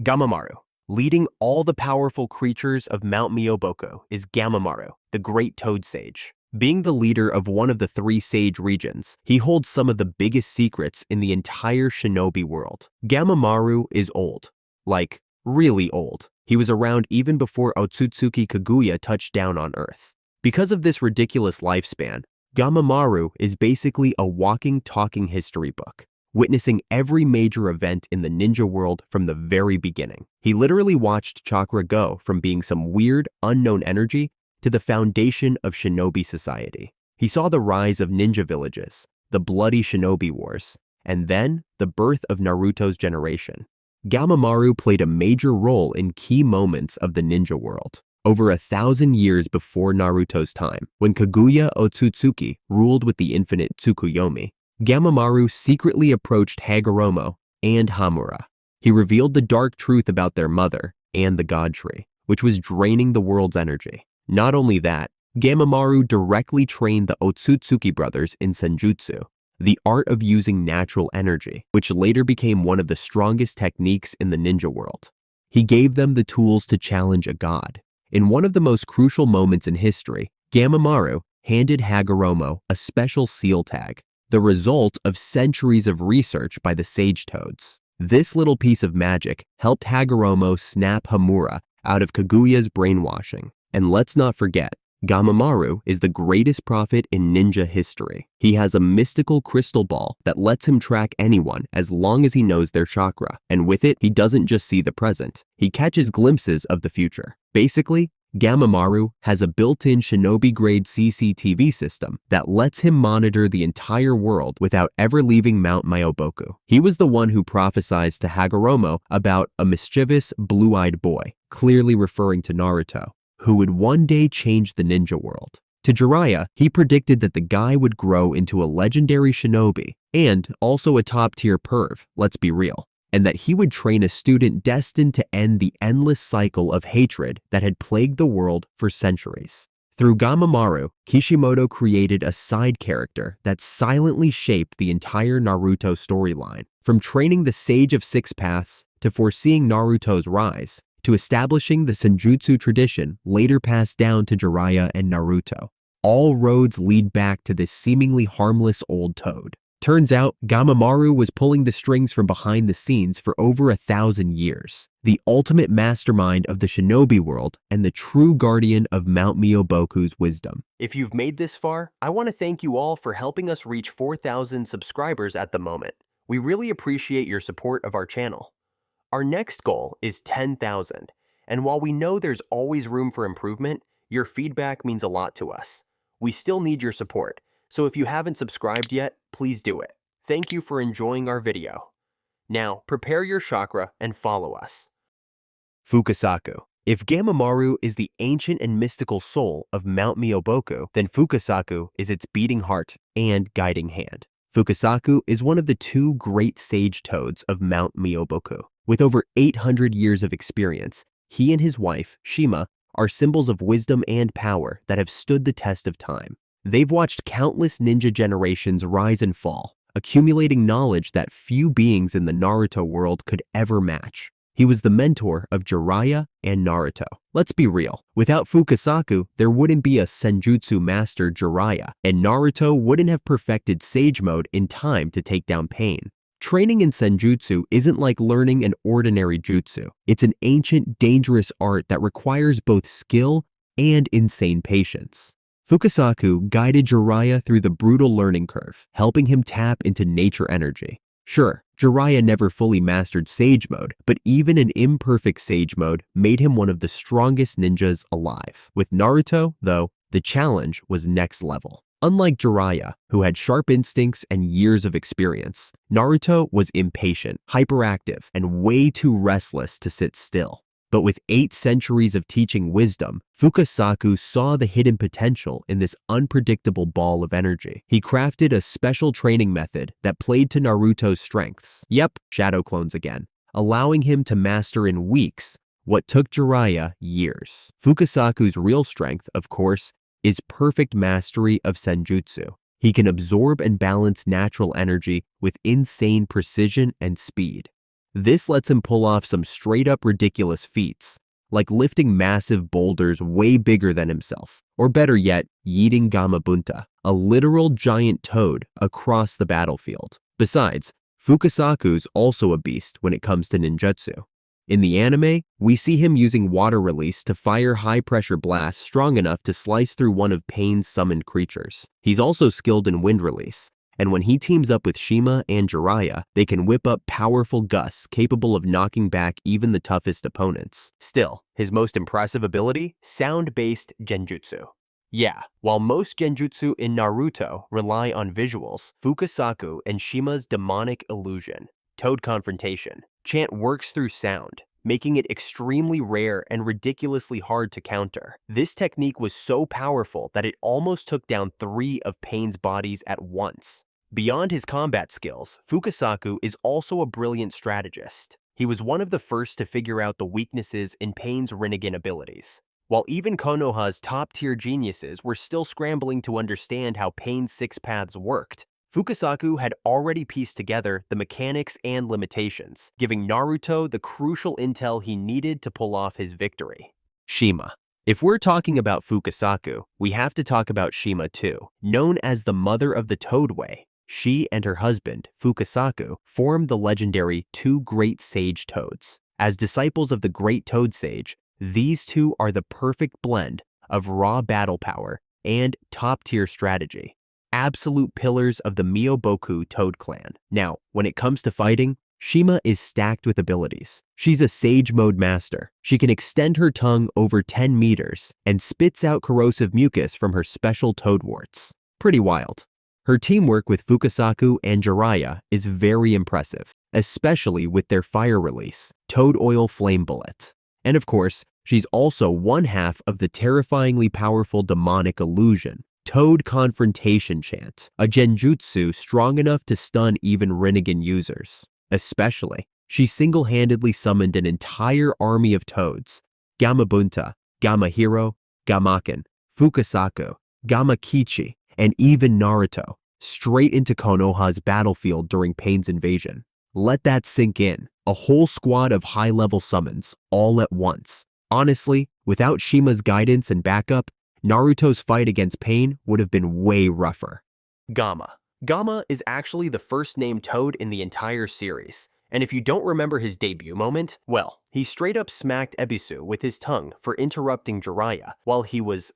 Gamamaru. Leading all the powerful creatures of Mount Myoboku is Gamamaru, the great toad sage. Being the leader of one of the 3 sage regions, he holds some of the biggest secrets in the entire shinobi world. Gamamaru is old. Like, really old. He was around even before Ōtsutsuki Kaguya touched down on Earth. Because of this ridiculous lifespan, Gamamaru is basically a walking, talking history book, witnessing every major event in the ninja world from the very beginning. He literally watched chakra go from being some weird, unknown energy to the foundation of shinobi society. He saw the rise of ninja villages, the bloody shinobi wars, and then the birth of Naruto's generation. Gamamaru played a major role in key moments of the ninja world. Over 1,000 years before Naruto's time, when Kaguya Ōtsutsuki ruled with the infinite Tsukuyomi, Gamamaru secretly approached Hagoromo and Hamura. He revealed the dark truth about their mother and the God Tree, which was draining the world's energy. Not only that, Gamamaru directly trained the Ōtsutsuki brothers in Senjutsu, the art of using natural energy, which later became one of the strongest techniques in the ninja world. He gave them the tools to challenge a god. In one of the most crucial moments in history, Gamamaru handed Hagoromo a special seal tag, the result of centuries of research by the sage toads. This little piece of magic helped Hagoromo snap Hamura out of Kaguya's brainwashing. And let's not forget, Gamamaru is the greatest prophet in ninja history. He has a mystical crystal ball that lets him track anyone as long as he knows their chakra. And with it, he doesn't just see the present, he catches glimpses of the future. Basically, Gamamaru has a built-in shinobi-grade CCTV system that lets him monitor the entire world without ever leaving Mount Myoboku. He was the one who prophesied to Hagoromo about a mischievous, blue-eyed boy, clearly referring to Naruto, who would one day change the ninja world. To Jiraiya, he predicted that the guy would grow into a legendary shinobi and also a top-tier perv, let's be real, and that he would train a student destined to end the endless cycle of hatred that had plagued the world for centuries. Through Gamamaru, Kishimoto created a side character that silently shaped the entire Naruto storyline. From training the Sage of Six Paths to foreseeing Naruto's rise, to establishing the Senjutsu tradition later passed down to Jiraiya and Naruto. All roads lead back to this seemingly harmless old toad. Turns out, Gamamaru was pulling the strings from behind the scenes for over 1,000 years, the ultimate mastermind of the shinobi world and the true guardian of Mount Myoboku's wisdom. If you've made this far, I want to thank you all for helping us reach 4,000 subscribers at the moment. We really appreciate your support of our channel. Our next goal is 10,000, and while we know there's always room for improvement, your feedback means a lot to us. We still need your support, so if you haven't subscribed yet, please do it. Thank you for enjoying our video. Now, prepare your chakra and follow us. Fukasaku. If Gamamaru is the ancient and mystical soul of Mount Myoboku, then Fukasaku is its beating heart and guiding hand. Fukasaku is one of the 2 great sage toads of Mount Myoboku. With over 800 years of experience, he and his wife, Shima, are symbols of wisdom and power that have stood the test of time. They've watched countless ninja generations rise and fall, accumulating knowledge that few beings in the Naruto world could ever match. He was the mentor of Jiraiya and Naruto. Let's be real, without Fukasaku, there wouldn't be a Senjutsu master Jiraiya, and Naruto wouldn't have perfected Sage Mode in time to take down Pain. Training in Senjutsu isn't like learning an ordinary jutsu. It's an ancient, dangerous art that requires both skill and insane patience. Fukasaku guided Jiraiya through the brutal learning curve, helping him tap into nature energy. Sure, Jiraiya never fully mastered Sage Mode, but even an imperfect Sage Mode made him one of the strongest ninjas alive. With Naruto, though, the challenge was next level. Unlike Jiraiya, who had sharp instincts and years of experience, Naruto was impatient, hyperactive, and way too restless to sit still. But with 8 centuries of teaching wisdom, Fukasaku saw the hidden potential in this unpredictable ball of energy. He crafted a special training method that played to Naruto's strengths. Yep, shadow clones again, allowing him to master in weeks what took Jiraiya years. Fukasaku's real strength, of course, is perfect mastery of Senjutsu. He can absorb and balance natural energy with insane precision and speed. This lets him pull off some straight-up ridiculous feats, like lifting massive boulders way bigger than himself, or better yet, yeeting Gamabunta, a literal giant toad, across the battlefield. Besides, Fukasaku's also a beast when it comes to ninjutsu. In the anime, we see him using water release to fire high-pressure blasts strong enough to slice through one of Pain's summoned creatures. He's also skilled in wind release, and when he teams up with Shima and Jiraiya, they can whip up powerful gusts capable of knocking back even the toughest opponents. Still, his most impressive ability? Sound-based genjutsu. Yeah, while most genjutsu in Naruto rely on visuals, Fukasaku and Shima's demonic illusion, Toad Confrontation, chant works through sound, making it extremely rare and ridiculously hard to counter. This technique was so powerful that it almost took down 3 of Pain's bodies at once. Beyond his combat skills, Fukasaku is also a brilliant strategist. He was one of the first to figure out the weaknesses in Pain's Rinnegan abilities. While even Konoha's top-tier geniuses were still scrambling to understand how Pain's 6 paths worked, Fukasaku had already pieced together the mechanics and limitations, giving Naruto the crucial intel he needed to pull off his victory. Shima. If we're talking about Fukasaku, we have to talk about Shima too. Known as the Mother of the Toadway, she and her husband, Fukasaku, formed the legendary 2 Great Sage Toads. As disciples of the Great Toad Sage, these two are the perfect blend of raw battle power and top-tier strategy. Absolute pillars of the Myoboku Toad clan. Now, when it comes to fighting, Shima is stacked with abilities. She's a Sage Mode master. She can extend her tongue over 10 meters and spits out corrosive mucus from her special toad warts. Pretty wild. Her teamwork with Fukasaku and Jiraiya is very impressive, especially with their fire release, Toad Oil Flame Bullet. And of course, she's also one half of the terrifyingly powerful demonic illusion, Toad Confrontation Chant, a genjutsu strong enough to stun even Rinnegan users. Especially, she single-handedly summoned an entire army of toads, Gamabunta, Gamahiro, Gamaken, Fukasaku, Gamakichi, and even Naruto, straight into Konoha's battlefield during Pain's invasion. Let that sink in. A whole squad of high-level summons, all at once. Honestly, without Shima's guidance and backup, Naruto's fight against Pain would have been way rougher. Gamma. Gamma is actually the first named Toad in the entire series, and if you don't remember his debut moment, well, he straight up smacked Ebisu with his tongue for interrupting Jiraiya while he was,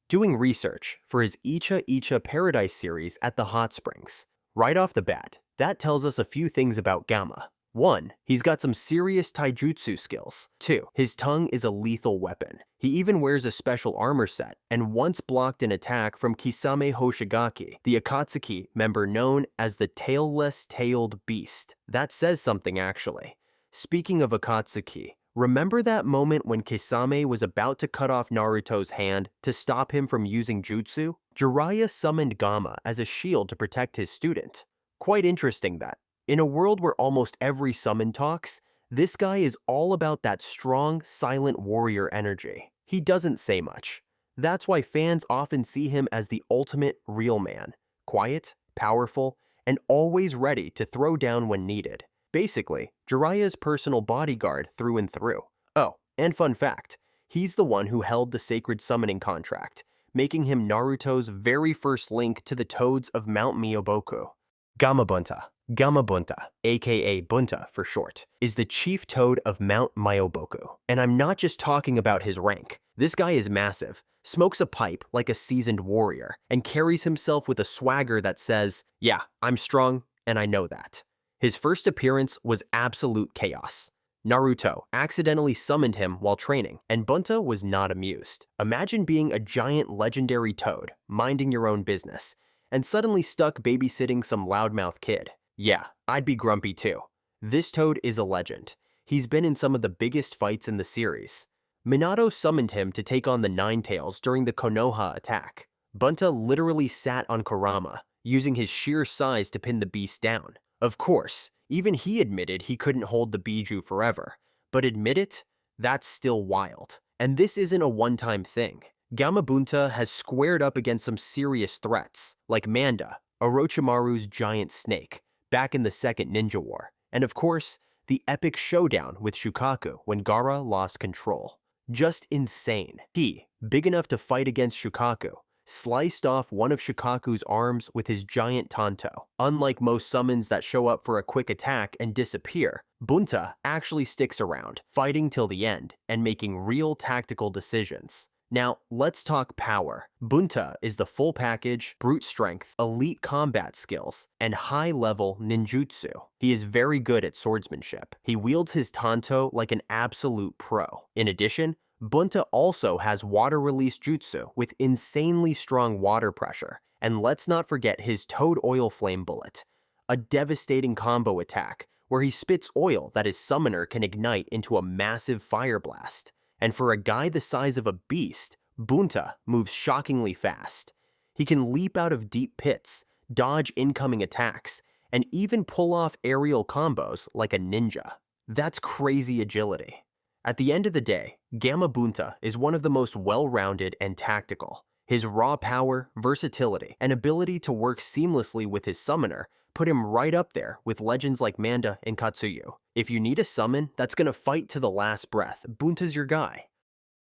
doing research for his Icha Icha Paradise series at the hot springs. Right off the bat, that tells us a few things about Gamma. 1. He's got some serious taijutsu skills. 2. His tongue is a lethal weapon. He even wears a special armor set, and once blocked an attack from Kisame Hoshigaki, the Ōtsutsuki member known as the Tailless-Tailed Beast. That says something actually. Speaking of Ōtsutsuki, remember that moment when Kisame was about to cut off Naruto's hand to stop him from using jutsu? Jiraiya summoned Gamma as a shield to protect his student. Quite interesting that, in a world where almost every summon talks, this guy is all about that strong, silent warrior energy. He doesn't say much. That's why fans often see him as the ultimate real man. Quiet, powerful, and always ready to throw down when needed. Basically, Jiraiya's personal bodyguard through and through. Oh, and fun fact, he's the one who held the sacred summoning contract, making him Naruto's very first link to the toads of Mount Myoboku. Gamabunta. Gamabunta, aka Bunta for short, is the chief toad of Mount Myoboku. And I'm not just talking about his rank. This guy is massive, smokes a pipe like a seasoned warrior, and carries himself with a swagger that says, yeah, I'm strong, and I know that. His first appearance was absolute chaos. Naruto accidentally summoned him while training, and Bunta was not amused. Imagine being a giant legendary toad, minding your own business, and suddenly stuck babysitting some loudmouth kid. Yeah, I'd be grumpy too. This toad is a legend. He's been in some of the biggest fights in the series. Minato summoned him to take on the Ninetales during the Konoha attack. Bunta literally sat on Kurama, using his sheer size to pin the beast down. Of course, even he admitted he couldn't hold the Biju forever. But admit it? That's still wild. And this isn't a one-time thing. Gamabunta has squared up against some serious threats, like Manda, Orochimaru's giant snake, back in the Second Ninja War. And of course, the epic showdown with Shukaku when Gaara lost control. Just insane. He, big enough to fight against Shukaku, sliced off one of Shukaku's arms with his giant tanto. Unlike most summons that show up for a quick attack and disappear, Bunta actually sticks around, fighting till the end and making real tactical decisions. Now, let's talk power. Bunta is the full package, brute strength, elite combat skills, and high-level ninjutsu. He is very good at swordsmanship. He wields his tanto like an absolute pro. In addition, Bunta also has water-release jutsu with insanely strong water pressure. And let's not forget his Toad Oil Flame Bullet, a devastating combo attack where he spits oil that his summoner can ignite into a massive fire blast. And for a guy the size of a beast, Bunta moves shockingly fast. He can leap out of deep pits, dodge incoming attacks, and even pull off aerial combos like a ninja. That's crazy agility. At the end of the day, Gamma Bunta is one of the most well-rounded and tactical. His raw power, versatility, and ability to work seamlessly with his summoner put him right up there with legends like Manda and Katsuyu. If you need a summon that's gonna fight to the last breath, Bunta's your guy.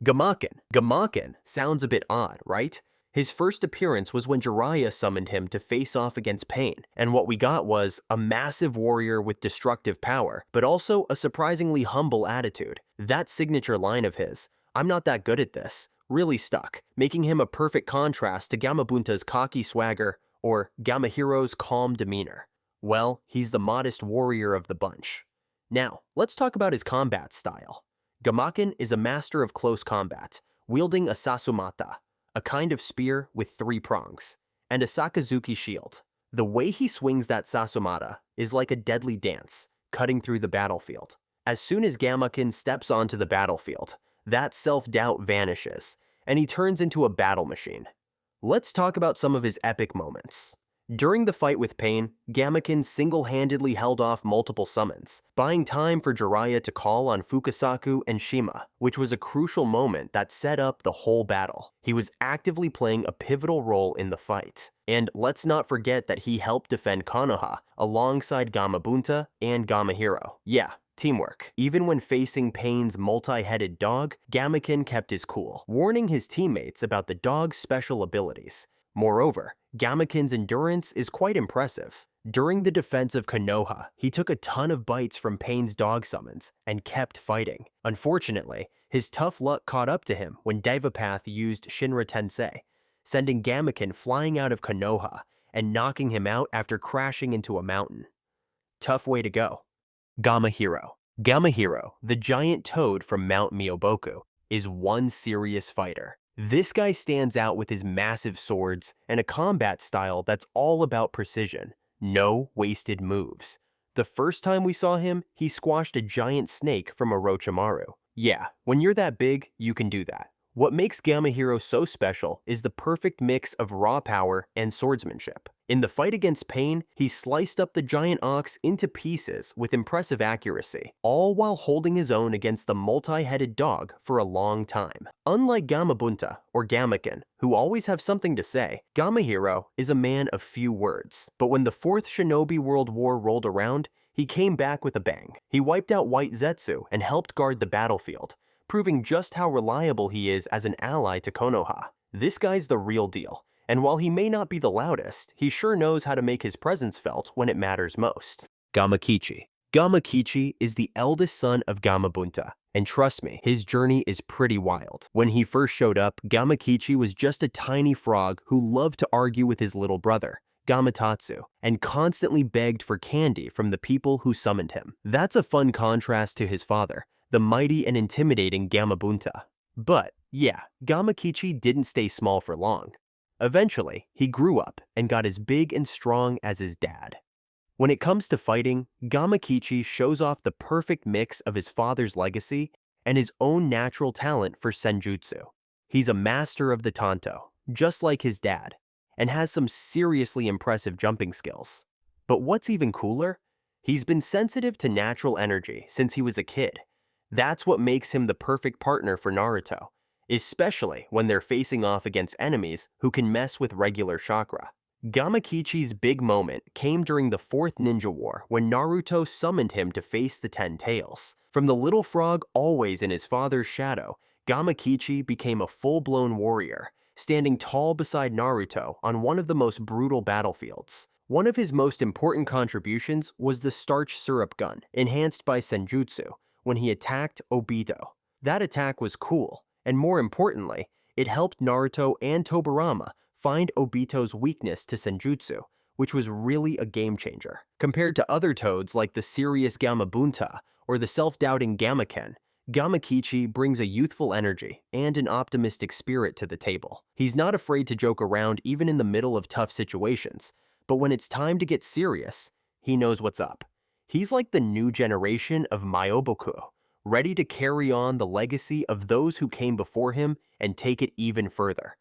Gamaken. Gamaken sounds a bit odd, right? His first appearance was when Jiraiya summoned him to face off against Pain, and what we got was a massive warrior with destructive power, but also a surprisingly humble attitude. That signature line of his, "I'm not that good at this," really stuck, making him a perfect contrast to Gamabunta's cocky swagger or Gamahiro's calm demeanor. Well, he's the modest warrior of the bunch. Now, let's talk about his combat style. Gamaken is a master of close combat, wielding a Sasumata, a kind of spear with 3 prongs, and a Sakazuki shield. The way he swings that Sasumata is like a deadly dance, cutting through the battlefield. As soon as Gamaken steps onto the battlefield, that self-doubt vanishes, and he turns into a battle machine. Let's talk about some of his epic moments. During the fight with Pain, Gamaken single-handedly held off multiple summons, buying time for Jiraiya to call on Fukasaku and Shima, which was a crucial moment that set up the whole battle. He was actively playing a pivotal role in the fight. And let's not forget that he helped defend Konoha alongside Gamabunta and Gamahiro. Yeah, teamwork. Even when facing Pain's multi-headed dog, Gamaken kept his cool, warning his teammates about the dog's special abilities. Moreover, Gamaken's endurance is quite impressive. During the defense of Konoha, he took a ton of bites from Pain's dog summons and kept fighting. Unfortunately, his tough luck caught up to him when Daivapath used Shinra Tensei, sending Gamaken flying out of Konoha and knocking him out after crashing into a mountain. Tough way to go. Gamahiro. Gamahiro, the giant toad from Mount Myoboku, is one serious fighter. This guy stands out with his massive swords and a combat style that's all about precision. No wasted moves. The first time we saw him, he squashed a giant snake from Orochimaru. Yeah, when you're that big, you can do that. What makes Gamahiro so special is the perfect mix of raw power and swordsmanship. In the fight against Pain, he sliced up the giant ox into pieces with impressive accuracy, all while holding his own against the multi-headed dog for a long time. Unlike Gamabunta or Gamaken, who always have something to say, Gamahiro is a man of few words. But when the 4th Shinobi World War rolled around, he came back with a bang. He wiped out White Zetsu and helped guard the battlefield, proving just how reliable he is as an ally to Konoha. This guy's the real deal, and while he may not be the loudest, he sure knows how to make his presence felt when it matters most. Gamakichi. Gamakichi is the eldest son of Gamabunta, and trust me, his journey is pretty wild. When he first showed up, Gamakichi was just a tiny frog who loved to argue with his little brother, Gamatatsu, and constantly begged for candy from the people who summoned him. That's a fun contrast to his father, the mighty and intimidating Gamabunta. But yeah, Gamakichi didn't stay small for long. Eventually, he grew up and got as big and strong as his dad. When it comes to fighting, Gamakichi shows off the perfect mix of his father's legacy and his own natural talent for senjutsu. He's a master of the tanto, just like his dad, and has some seriously impressive jumping skills. But what's even cooler? He's been sensitive to natural energy since he was a kid. That's what makes him the perfect partner for Naruto, especially when they're facing off against enemies who can mess with regular chakra. Gamakichi's big moment came during the Fourth Ninja War when Naruto summoned him to face the Ten Tails. From the little frog always in his father's shadow, Gamakichi became a full-blown warrior, standing tall beside Naruto on one of the most brutal battlefields. One of his most important contributions was the starch syrup gun, enhanced by Senjutsu, when he attacked Obito. That attack was cool, and more importantly, it helped Naruto and Tobirama find Obito's weakness to Senjutsu, which was really a game-changer. Compared to other toads like the serious Gamabunta or the self-doubting Gamaken, Gamakichi brings a youthful energy and an optimistic spirit to the table. He's not afraid to joke around even in the middle of tough situations, but when it's time to get serious, he knows what's up. He's like the new generation of Myoboku, ready to carry on the legacy of those who came before him and take it even further.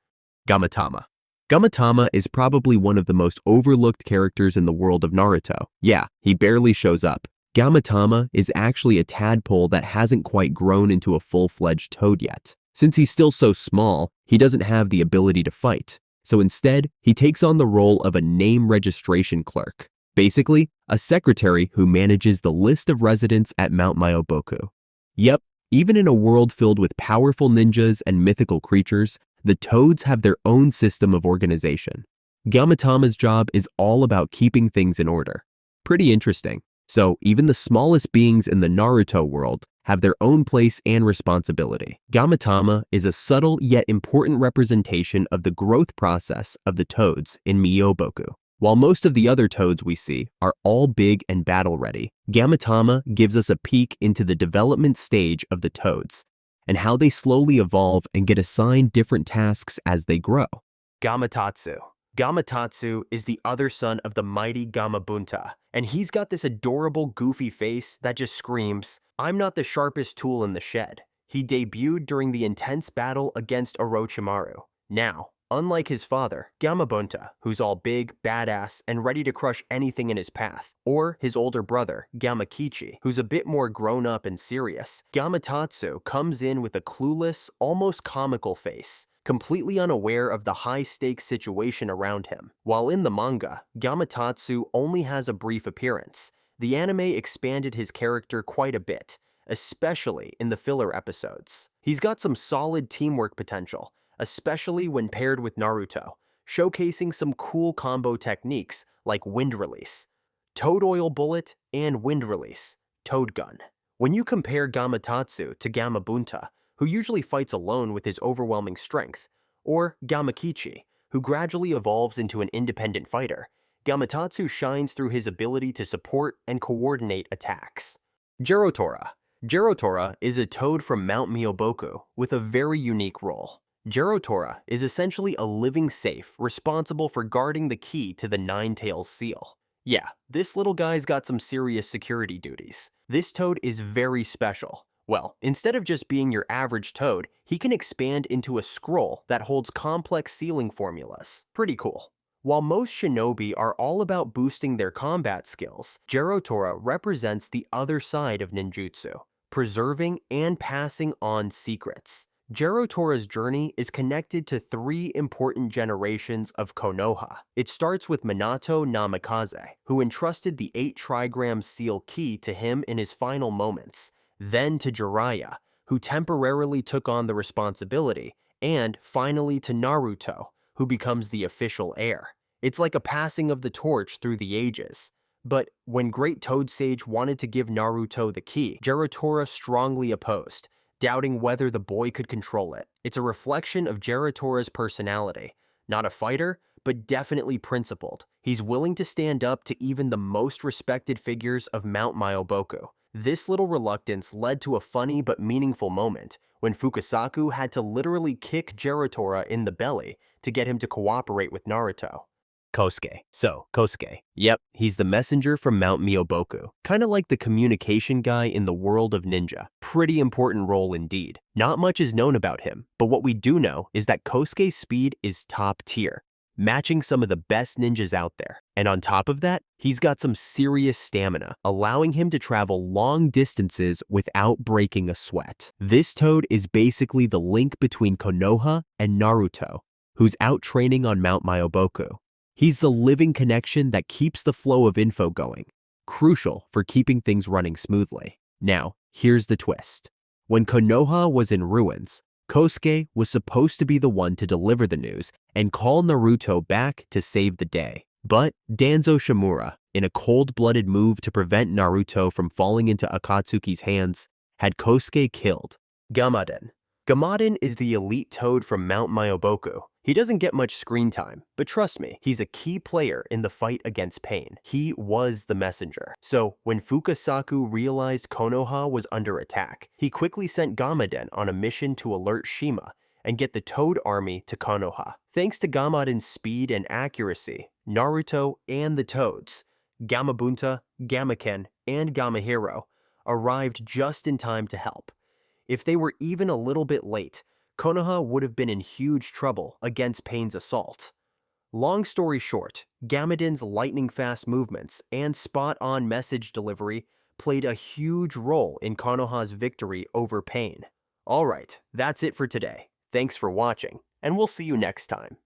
Gamatama. Gamatama is probably one of the most overlooked characters in the world of Naruto. Yeah, he barely shows up. Gamatama is actually a tadpole that hasn't quite grown into a full-fledged toad yet. Since he's still so small, he doesn't have the ability to fight. So instead, he takes on the role of a name registration clerk. Basically, a secretary who manages the list of residents at Mount Myoboku. Yep, even in a world filled with powerful ninjas and mythical creatures, the toads have their own system of organization. Gamatama's job is all about keeping things in order. Pretty interesting. So even the smallest beings in the Naruto world have their own place and responsibility. Gamatama is a subtle yet important representation of the growth process of the toads in Myoboku. While most of the other toads we see are all big and battle-ready, Gamatama gives us a peek into the development stage of the toads and how they slowly evolve and get assigned different tasks as they grow. Gamatatsu. Gamatatsu is the other son of the mighty Gamabunta, and he's got this adorable goofy face that just screams, "I'm not the sharpest tool in the shed." He debuted during the intense battle against Orochimaru. Now, unlike his father, Gamabunta, who's all big, badass, and ready to crush anything in his path, or his older brother, Gamakichi, who's a bit more grown up and serious, Gamatatsu comes in with a clueless, almost comical face, completely unaware of the high-stakes situation around him. While in the manga, Gamatatsu only has a brief appearance. The anime expanded his character quite a bit, especially in the filler episodes. He's got some solid teamwork potential, especially when paired with Naruto, showcasing some cool combo techniques like wind release, toad oil bullet, and wind release, toad gun. When you compare Gamatatsu to Gamabunta, who usually fights alone with his overwhelming strength, or Gamakichi, who gradually evolves into an independent fighter, Gamatatsu shines through his ability to support and coordinate attacks. Gerotora. Gerotora is a toad from Mount Myoboku with a very unique role. Gerotora is essentially a living safe responsible for guarding the key to the Nine-Tails seal. Yeah, this little guy's got some serious security duties. This toad is very special. Well, instead of just being your average toad, he can expand into a scroll that holds complex sealing formulas. Pretty cool. While most shinobi are all about boosting their combat skills, Gerotora represents the other side of ninjutsu, preserving and passing on secrets. Gerotora's journey is connected to 3 important generations of Konoha. It starts with Minato Namikaze, who entrusted the 8 trigram seal key to him in his final moments, then to Jiraiya, who temporarily took on the responsibility, and finally to Naruto, who becomes the official heir. It's like a passing of the torch through the ages. But when Great Toad Sage wanted to give Naruto the key, Gerotora strongly opposed, doubting whether the boy could control it. It's a reflection of Gerotora's personality. Not a fighter, but definitely principled. He's willing to stand up to even the most respected figures of Mount Myoboku. This little reluctance led to a funny but meaningful moment when Fukasaku had to literally kick Gerotora in the belly to get him to cooperate with Naruto. Kosuke. Kosuke. Yep, he's the messenger from Mount Myoboku. Kinda like the communication guy in the world of ninja. Pretty important role indeed. Not much is known about him, but what we do know is that Kosuke's speed is top tier, matching some of the best ninjas out there. And on top of that, he's got some serious stamina, allowing him to travel long distances without breaking a sweat. This toad is basically the link between Konoha and Naruto, who's out training on Mount Myoboku. He's the living connection that keeps the flow of info going, crucial for keeping things running smoothly. Now, here's the twist. When Konoha was in ruins, Kosuke was supposed to be the one to deliver the news and call Naruto back to save the day. But Danzo Shimura, in a cold-blooded move to prevent Naruto from falling into Akatsuki's hands, had Kosuke killed. Gamamaru is the elite toad from Mount Myoboku. He doesn't get much screen time, but trust me, he's a key player in the fight against pain. He was the messenger. So when Fukasaku realized Konoha was under attack, he quickly sent Gamamaru on a mission to alert Shima and get the Toad Army to Konoha. Thanks to Gamamaru's speed and accuracy, Naruto and the Toads, Gamabunta, Gamaken, and Gamahiro, arrived just in time to help. If they were even a little bit late, Konoha would have been in huge trouble against Pain's assault. Long story short, Gamaden's lightning-fast movements and spot-on message delivery played a huge role in Konoha's victory over Pain. Alright, that's it for today. Thanks for watching, and we'll see you next time.